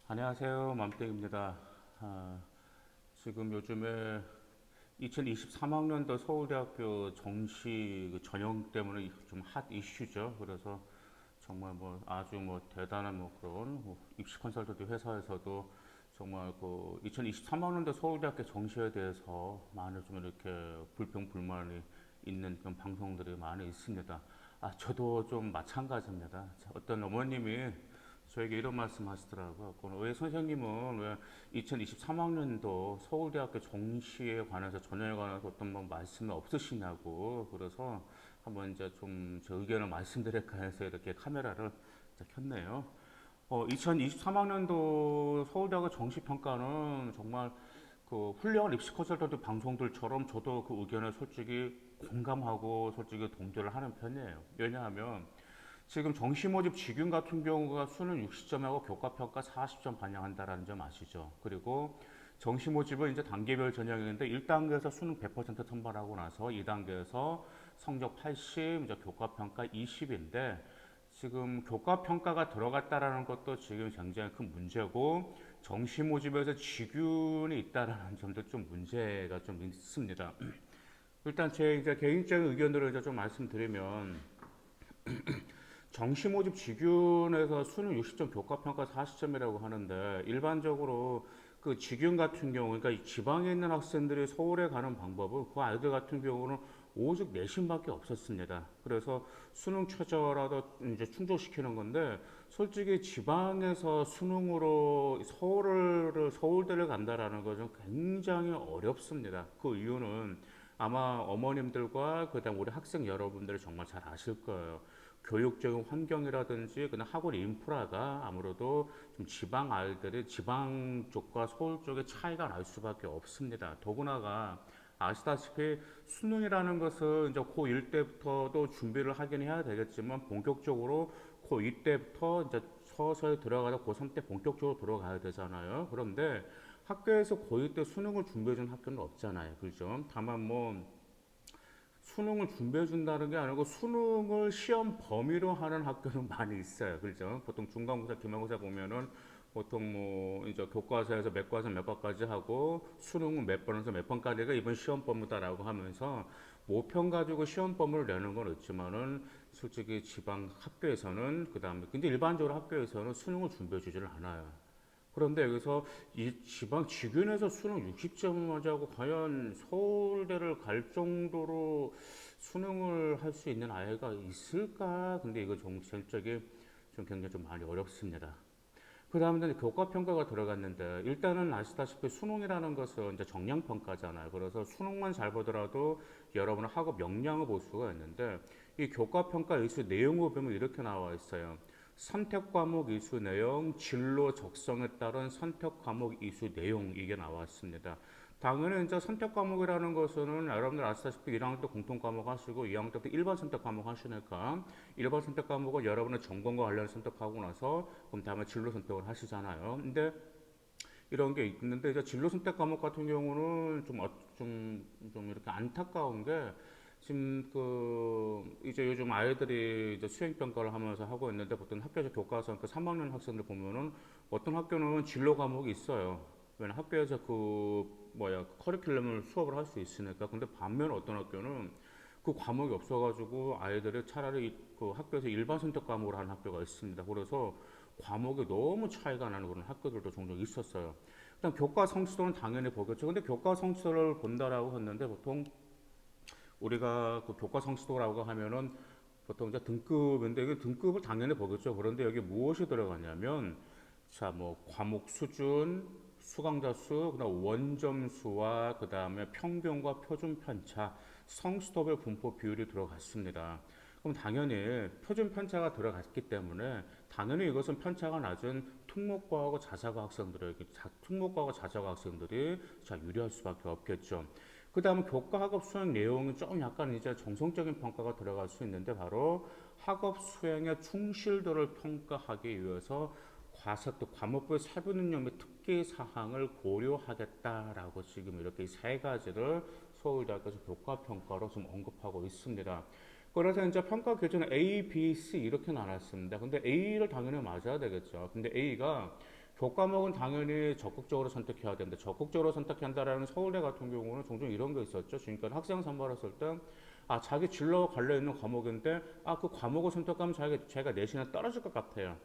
안녕하세요. 맘땡입니다. 지금 요즘에 2023학년도 서울대학교 정시 전형 때문에 좀 핫 이슈죠. 그래서 정말 뭐 아주 뭐 대단한 뭐 그런 뭐 입시 컨설턴트 회사에서도 정말 그 2023학년도 서울대학교 정시에 대해서 많은 좀 이렇게 불평 불만이 있는 그런 방송들이 많이 있습니다. 저도 좀 마찬가지입니다. 어떤 어머님이 저에게 이런 말씀 하시더라고요. 왜 선생님은 왜 2023학년도 서울대학교 정시에 관해서 전형에 관해서 어떤 뭐 말씀이 없으시냐고. 그래서 한번 이제 좀 제 의견을 말씀드릴까 해서 이렇게 카메라를 켰네요. 2023학년도 서울대학교 정시평가는 정말 그 훌륭한 입시 컨설턴트 방송들처럼 저도 그 의견에 솔직히 공감하고 솔직히 동조를 하는 편이에요. 왜냐하면 지금 정시 모집 직윤 같은 경우가 수능 60점하고 교과평가 40점 반영한다라는 점 아시죠? 그리고 정시 모집은 이제 단계별 전형인데 1단계에서 수능 100% 선발하고 나서 2단계에서 성적 80, 이제 교과평가 20인데 지금 교과평가가 들어갔다라는 것도 지금 굉장히 큰 문제고 정시 모집에서 직윤이 있다라는 점도 좀 문제가 좀 있습니다. 일단 제 이제 개인적인 의견들을 이제 좀 말씀드리면 정시 모집 직윤에서 수능 60점 교과평가 40점이라고 하는데 일반적으로 그 직윤 같은 경우 그러니까 지방에 있는 학생들이 서울에 가는 방법은 그 아이들 같은 경우는 오직 내신밖에 없었습니다. 그래서 수능 최저라도 이제 충족시키는 건데 솔직히 지방에서 수능으로 서울대를 간다라는 것은 굉장히 어렵습니다. 그 이유는 아마 어머님들과 그다음 우리 학생 여러분들이 정말 잘 아실 거예요. 교육적인 환경이라든지 그냥 학원 인프라가 아무래도 좀 지방 아이들이 지방 쪽과 서울 쪽의 차이가 날 수밖에 없습니다. 더구나가 아시다시피 수능이라는 것은 이제 고1 때부터도 준비를 하긴 해야 되겠지만 본격적으로 고2 때부터 이제 서서히 들어가서 고3 때 본격적으로 들어가야 되잖아요. 그런데 학교에서 고2 때 수능을 준비해 준 학교는 없잖아요. 그죠? 다만 뭐 수능을 준비해 준다는 게 아니고 수능을 시험 범위로 하는 학교는 많이 있어요. 그렇죠? 보통 중간고사, 기말고사 보면은 보통 뭐 이제 교과서에서 몇 과에서 몇 과까지 하고 수능은 몇 번에서 몇 번까지가 이번 시험 범위다라고 하면서 모평 가지고 시험 범위를 내는 건 있지만은 솔직히 지방 학교에서는 그다음에 근데 일반적으로 학교에서는 수능을 준비해 주지를 않아요. 그런데 여기서 이 지방 직윤에서 수능 60점을 맞이하고 과연 서울대를 갈 정도로 수능을 할 수 있는 아이가 있을까? 근데 이거 정책적이 좀 굉장히 좀 많이 어렵습니다. 그 다음에 교과 평가가 들어갔는데 일단은 아시다시피 수능이라는 것은 이제 정량 평가잖아요. 그래서 수능만 잘 보더라도 여러분은 학업 역량을 볼 수가 있는데 이 교과 평가 이수 내용을 보면 이렇게 나와 있어요. 선택 과목 이수 내용, 진로 적성에 따른 선택 과목 이수 내용 이게 나왔습니다. 당연히 이제 선택 과목이라는 것은 여러분들 아시다시피 1학년 때 공통 과목 하시고 2학년 때 일반 선택 과목 하시니까 일반 선택 과목은 여러분의 전공과 관련 선택하고 나서 그럼 다음에 진로 선택을 하시잖아요. 근데 이런 게 있는데 이제 진로 선택 과목 같은 경우는 좀 이렇게 안타까운 게 지금 그 이제 요즘 아이들이 이제 수행 평가를 하면서 하고 있는데 보통 학교에서 교과서 그 3학년 학생들 보면은 어떤 학교는 진로 과목이 있어요. 왜냐 학교에서 그 뭐야 커리큘럼을 수업을 할 수 있으니까. 근데 반면 어떤 학교는 그 과목이 없어가지고 아이들이 차라리 그 학교에서 일반 선택 과목을 하는 학교가 있습니다. 그래서 과목이 너무 차이가 나는 그런 학교들도 종종 있었어요. 그다음 교과 성취도는 당연히 보겠죠. 근데 교과 성취도를 본다라고 했는데 보통 우리가 그 교과 성취도라고 하면은 보통 이제 등급인데 이 등급을 당연히 보겠죠. 그런데 여기 무엇이 들어가냐면 자 뭐 과목 수준, 수강자 수, 그다음 원점 수와 그다음에 평균과 표준 편차, 성취도별 분포 비율이 들어갔습니다. 그럼 당연히 표준 편차가 들어갔기 때문에 당연히 이것은 편차가 낮은 특목고하고 자사고 학생들에게 특목고하고 자사고 학생들이 자 유리할 수밖에 없겠죠. 그 다음에 교과 학업 수행 내용은 좀 약간 이제 정성적인 평가가 들어갈 수 있는데 바로 학업 수행의 충실도를 평가하기 위해서 과석도 과목별 세부 능력 및 특기 사항을 고려하겠다라고 지금 이렇게 세 가지를 서울대학교에서 교과 평가로 좀 언급하고 있습니다. 그래서 이제 평가 기준은 A, B, C 이렇게 나눴습니다. 근데 A를 당연히 맞아야 되겠죠. 근데 A가 교과목은 당연히 적극적으로 선택해야 되는데 적극적으로 선택해야 한다라는 서울대 같은 경우는 종종 이런 게 있었죠. 그러니까 학생 선발했을 때 자기 진로 관련 있는 과목인데 그 과목을 선택하면 자기가 내신에 떨어질 것 같아요.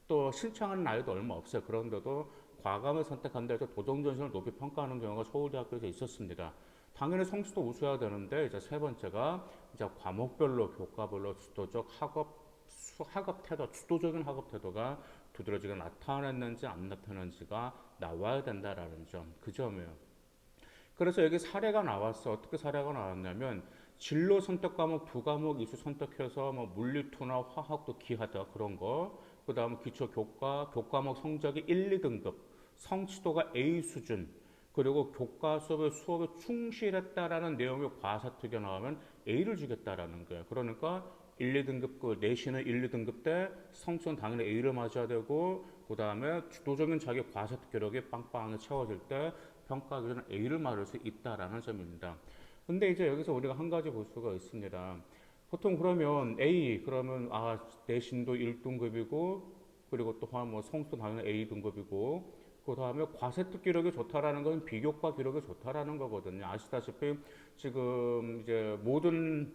또 신청하는 나이도 얼마 없어요. 그런데도 과감을 선택한다 해서 도덕정신을 높이 평가하는 경우가 서울대학교에서 있었습니다. 당연히 성취도 우수해야 되는데 이제 세 번째가 이제 과목별로 교과별로 주도적 학업 태도, 주도적인 학업 태도가 두드러지게 나타났는지 안 나타났는지가 나와야 된다라는 점, 그 점이에요. 그래서 여기 사례가 나왔어. 어떻게 사례가 나왔냐면 진로 선택 과목 두 과목 이수 선택해서 뭐 물리투나 화학도 기하다 그런 거. 그다음에 기초 교과목 성적이 1, 2등급, 성취도가 A 수준. 그리고 교과 수업에 충실했다라는 내용의 과사특이 나오면 A를 주겠다라는 거예요. 그러니까 1, 2등급 그 내신은 1, 2등급 때 성취는 당연히 A를 맞아야 되고 그다음에 주도적인 자기 과사특 기록이 빵빵하게 채워질 때 평가 기준은 A를 맞을 수 있다라는 점입니다. 근데 이제 여기서 우리가 한 가지 볼 수가 있습니다. 보통 그러면 A 그러면 내신도 1등급이고 그리고 또한 뭐 성수도 당연히 A 등급이고 그 다음에 과세특 기록이 좋다라는 건 비교과 기록이 좋다라는 거거든요. 아시다시피 지금 이제 모든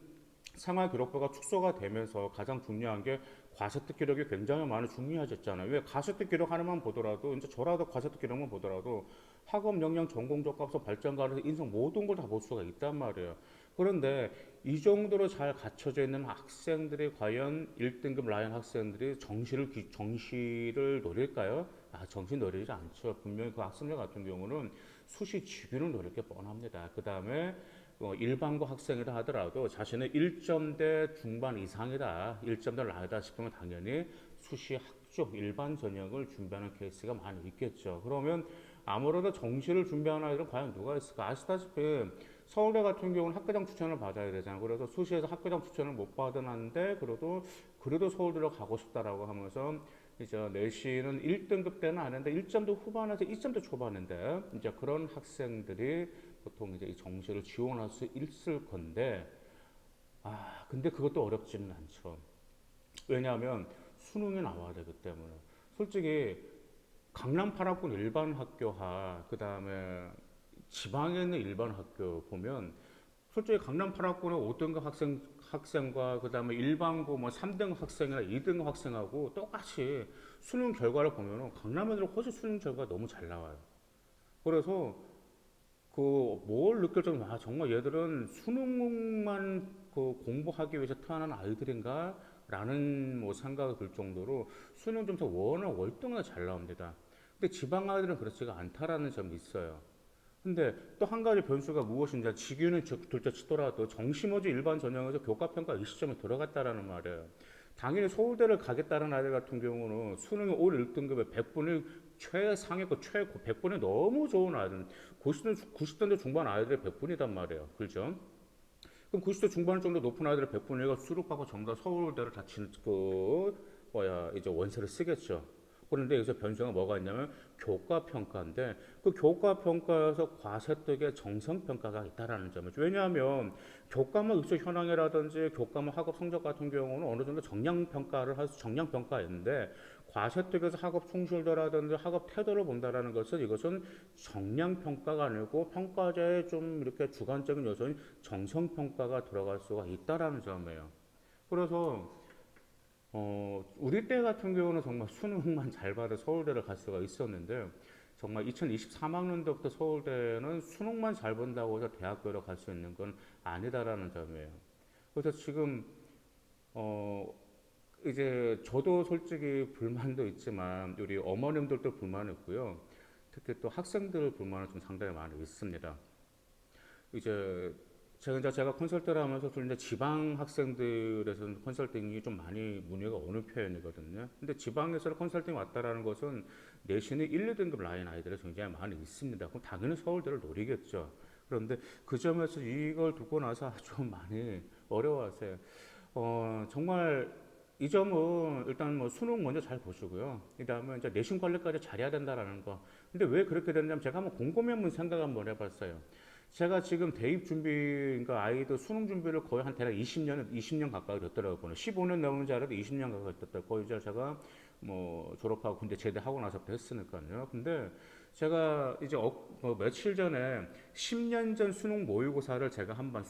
생활 기록부가 축소가 되면서 가장 중요한 게 과세특 기록이 굉장히 많이 중요해졌잖아요. 왜 과세특 기록 하나만 보더라도 이제 저라도 과세특 기록만 보더라도 학업 역량 전공 적합서 발전가에서 인성 모든 걸 다 볼 수가 있단 말이에요. 그런데 이 정도로 잘 갖춰져 있는 학생들이 과연 1등급 라인 학생들이 정시를 노릴까요? 정시 노리지 않죠. 분명히 그 학생들 같은 경우는 수시 직위를 노릴 게 뻔합니다. 그 다음에 일반고 학생이라 하더라도 자신의 1점대 중반 이상이다, 1점대 나이다 싶으면 당연히 수시 학종 일반 전형을 준비하는 케이스가 많이 있겠죠. 그러면 아무래도 정시를 준비하는 아이들은 과연 누가 있을까? 아시다시피 서울대 같은 경우는 학교장 추천을 받아야 되잖아요. 그래서 수시에서 학교장 추천을 못 받았는데 그래도 서울대로 가고 싶다라고 하면서 이제 내신은 1등급 때는 아닌데 1점도 후반에서 2점도 초반인데 이제 그런 학생들이 보통 이제 이 정시를 지원할 수 있을 건데 근데 그것도 어렵지는 않죠. 왜냐하면 수능이 나와야 되기 때문에 솔직히 강남 8학군 일반 학교와 그 다음에 지방에 있는 일반 학교 보면 솔직히 강남 8학군의 5등급 학생과 그 다음에 일반고 뭐 3등급 학생이나 2등급 학생하고 똑같이 수능 결과를 보면은 강남 애들은 훨씬 수능 결과가 너무 잘 나와요. 그래서 뭘 느낄 정도 정말 얘들은 수능만 공부하기 위해서 태어난 아이들인가? 라는 뭐 생각이 들 정도로 수능 점수 워낙 월등하게 잘 나옵니다. 근데 지방 아이들은 그렇지가 않다라는 점이 있어요. 근데 또 한 가지 변수가 무엇인지 직위는 둘째 치더라도 정시모집 일반 전형에서 교과평가 20점이 들어갔다라는 말이에요. 당연히 서울대를 가겠다는 아이들 같은 경우는 수능의 올 1등급에 100분의 최상위권 최고 100분이 너무 좋은 아이들 90대 중반 아이들의 100분이단 말이에요. 그죠? 그럼 90대 중반 정도 높은 아이들의 100분위가 수록하고 전부 다 서울대를 이제 원서를 쓰겠죠. 그런데 여기서 변수가 뭐가 있냐면 교과평가인데 그 교과평가에서 과세특의 정성평가가 있다라는 점이죠. 왜냐하면 교과목 입시 현황이라든지 교과목 학업 성적 같은 경우는 어느 정도 정량평가인데 과세특에서 학업 충실도라든지 학업 태도를 본다라는 것은 이것은 정량평가가 아니고 평가자의 좀 이렇게 주관적인 요소인 정성평가가 들어갈 수가 있다라는 점이에요. 그래서 우리 때 같은 경우는 정말 수능만 잘 봐도 서울대를 갈 수가 있었는데 정말 2023학년도부터 서울대는 수능만 잘 본다고 해서 대학교를 갈 수 있는 건 아니다라는 점이에요. 그래서 지금 어, 이제 저도 솔직히 불만도 있지만 우리 어머님들도 불만 있고요. 특히 또 학생들 불만은 좀 상당히 많이 있습니다. 이제 제가 컨설팅을 하면서 좀 이제 지방 학생들에서는 컨설팅이 좀 많이 문의가 오는 편이거든요. 근데 지방에서 컨설팅 왔다라는 것은 내신이 1, 2등급 라인 아이들이 굉장히 많이 있습니다. 그럼 당연히 서울대를 노리겠죠. 그런데 그 점에서 이걸 두고 나서 좀 많이 어려워하세요. 정말 이 점은 일단 뭐 수능 먼저 잘 보시고요. 그 다음에 이제 내신 관리까지 잘해야 된다라는 거. 근데 왜 그렇게 됐냐면 제가 한번 곰곰이 한번 생각 한번 해봤어요. 제가 지금 대입 준비, 그러니까 아이들 수능 준비를 거의 한 대략 20년 가까이 됐더라고요. 15년 넘은 줄 알아도 20년 가까이 됐더라고요. 거의 제가 뭐 졸업하고 군대 제대하고 나서부터 했으니까요. 근데 제가 이제 며칠 전에 10년 전 수능 모의고사를 제가 한번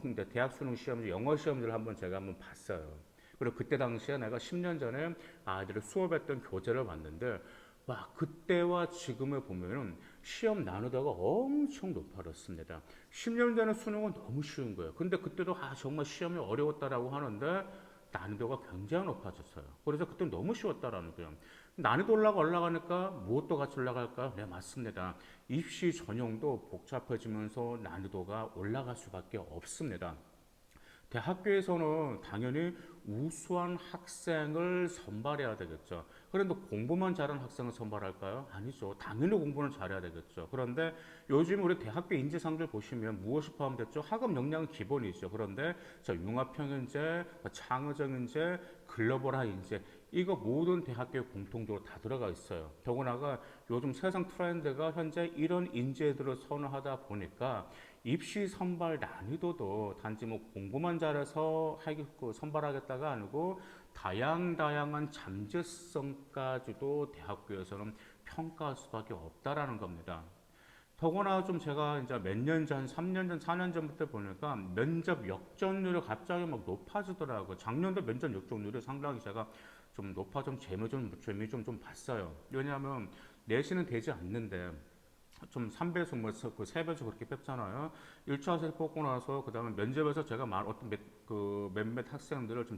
근데 대학 수능 시험 영어 시험지를 한번 제가 한번 봤어요. 그리고 그때 당시에 내가 10년 전에 아이들을 수업했던 교재를 봤는데 와 그때와 지금에 보면은 시험 난이도가 엄청 높아졌습니다. 10년 전에 수능은 너무 쉬운 거예요. 근데 그때도 정말 시험이 어려웠다라고 하는데 난이도가 굉장히 높아졌어요. 그래서 그때 너무 쉬웠다라는 거예요. 난이도 올라가니까 무엇도 같이 올라갈까요? 네, 맞습니다. 입시 전형도 복잡해지면서 난이도가 올라갈 수밖에 없습니다. 대학교에서는 당연히 우수한 학생을 선발해야 되겠죠. 그런데 공부만 잘하는 학생을 선발할까요? 아니죠. 당연히 공부는 잘해야 되겠죠. 그런데 요즘 우리 대학교 인재상들 보시면 무엇이 포함됐죠? 학업 역량은 기본이죠. 그런데 융합형 인재, 창의적 인재, 글로벌한 인재 이거 모든 대학교에 공통적으로 다 들어가 있어요. 더구나가 요즘 세상 트렌드가 현재 이런 인재들을 선호하다 보니까 입시 선발 난이도도 단지 뭐 공부만 잘해서 선발하겠다가 아니고 다양한 잠재성까지도 대학교에서는 평가할 수밖에 없다라는 겁니다. 더구나 좀 제가 이제 몇 년 전, 3년 전, 4년 전부터 보니까 면접 역전율이 갑자기 막 높아지더라고요. 작년도 면접 역전율이 상당히 제가 좀 높아져 재미 좀 봤어요. 왜냐하면 내신은 되지 않는데 좀 3배속, 그 3배속 그렇게 뺐잖아요. 1차에서 뽑고 나서, 그 다음에 면접에서 제가 몇몇 학생들을 좀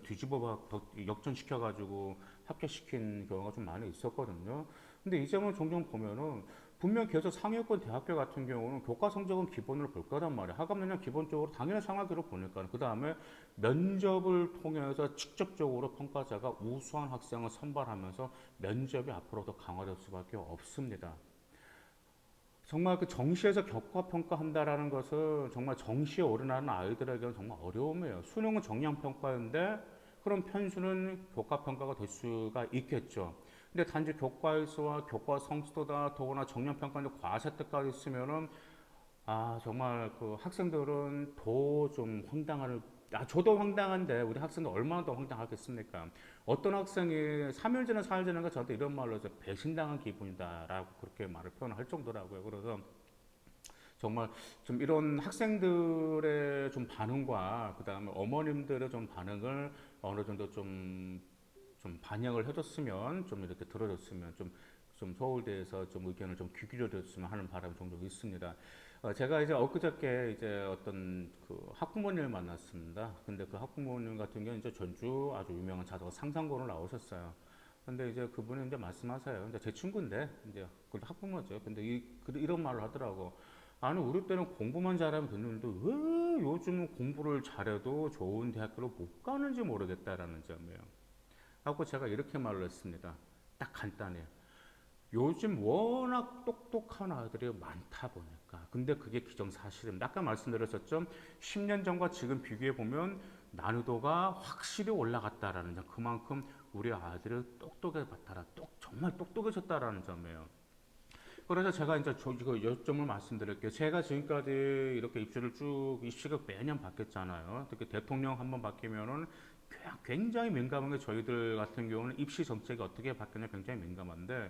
역전시켜가지고 합격시킨 경우가 좀 많이 있었거든요. 근데 이제는 종종 보면은, 분명 계속 상위권 대학교 같은 경우는 교과 성적은 기본으로 볼 거란 말이에요. 학업능력 기본적으로 당연히 상하기로 보니까. 그 다음에 면접을 통해서 직접적으로 평가자가 우수한 학생을 선발하면서 면접이 앞으로 더 강화될 수밖에 없습니다. 정말 그 정시에서 격과 평가한다라는 것은 정말 정시에 오르나는 아이들에게는 정말 어려움이에요. 수능은 정량 평가인데 그럼 편수는 교과 평가가 될 수가 있겠죠. 근데 단지 교과일수와 교과 성취도다 더구나 정량 평가인데 과세특까지 있으면은 정말 그 학생들은 더 좀 황당할, 저도 황당한데 우리 학생들 얼마나 더 황당하겠습니까? 어떤 학생이 3일 전에 4일 전인가 저한테 이런 말로 해서 배신당한 기분이다라고 그렇게 말을 표현할 정도라고요. 그래서 정말 좀 이런 학생들의 좀 반응과 그 다음에 어머님들의 좀 반응을 어느 정도 좀 반영을 해줬으면 좀 이렇게 들어줬으면 좀 서울대에서 좀 의견을 좀 귀 기울여줬으면 하는 바람이 종종 있습니다. 제가 이제 엊그저께 이제 어떤 그 학부모님을 만났습니다. 근데 그 학부모님 같은 경우는 이제 전주 아주 유명한 자동차 상상고를 나오셨어요. 근데 이제 그분이 이제 말씀하세요. 이제 제 친구인데 이제 그 학부모죠. 근데 이런 말을 하더라고. 아니 우리 때는 공부만 잘하면 됐는데 왜 요즘은 공부를 잘해도 좋은 대학교로 못 가는지 모르겠다라는 점이에요. 하고 제가 이렇게 말을 했습니다. 딱 간단해요. 요즘 워낙 똑똑한 아이들이 많다 보니까. 근데 그게 기정사실입니다. 아까 말씀드렸었죠. 10년 전과 지금 비교해 보면 난이도가 확실히 올라갔다라는 점. 그만큼 우리 아이들이 똑똑해졌다라, 정말 똑똑해졌다라는 점이에요. 그래서 제가 이제 그 요점을 말씀드릴게요. 제가 지금까지 이렇게 입시가 매년 바뀌었잖아요. 특히 대통령 한번 바뀌면은 굉장히 민감한 게 저희들 같은 경우는 입시 정책이 어떻게 바뀌냐 굉장히 민감한데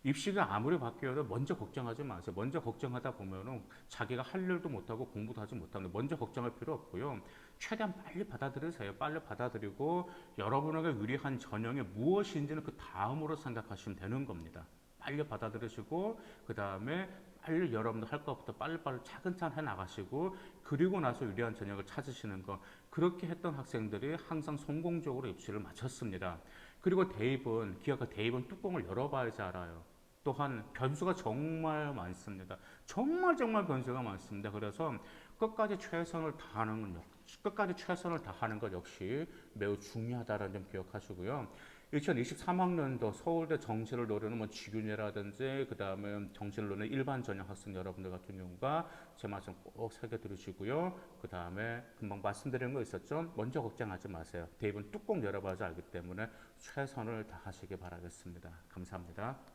입시가 아무리 바뀌어도 먼저 걱정하지 마세요. 먼저 걱정하다 보면은 자기가 할 일도 못하고 공부도 하지 못하는데 먼저 걱정할 필요 없고요. 최대한 빨리 받아들이세요. 빨리 받아들이고 여러분에게 유리한 전형이 무엇인지는 그 다음으로 생각하시면 되는 겁니다. 빨리 받아들이시고 그 다음에 빨리 여러분들 할 것부터 빨리빨리 차근차근 해 나가시고 그리고 나서 유리한 전형을 찾으시는 거 그렇게 했던 학생들이 항상 성공적으로 입시를 마쳤습니다. 그리고 대입은 뚜껑을 열어봐야지 알아요. 또한 변수가 정말 많습니다. 정말 변수가 많습니다. 그래서 끝까지 최선을 다하는 것 역시 매우 중요하다는 점 기억하시고요. 2023학년도 서울대 정시를 노리는 뭐 직윤이라든지 그 다음에 정시를 노리는 일반 전형 학생 여러분들 같은 경우가 제 말씀 꼭 새겨 들으시고요. 그 다음에 금방 말씀드린 거 있었죠. 먼저 걱정하지 마세요. 대입은 뚜껑 열어봐서 알기 때문에 최선을 다하시기 바라겠습니다. 감사합니다.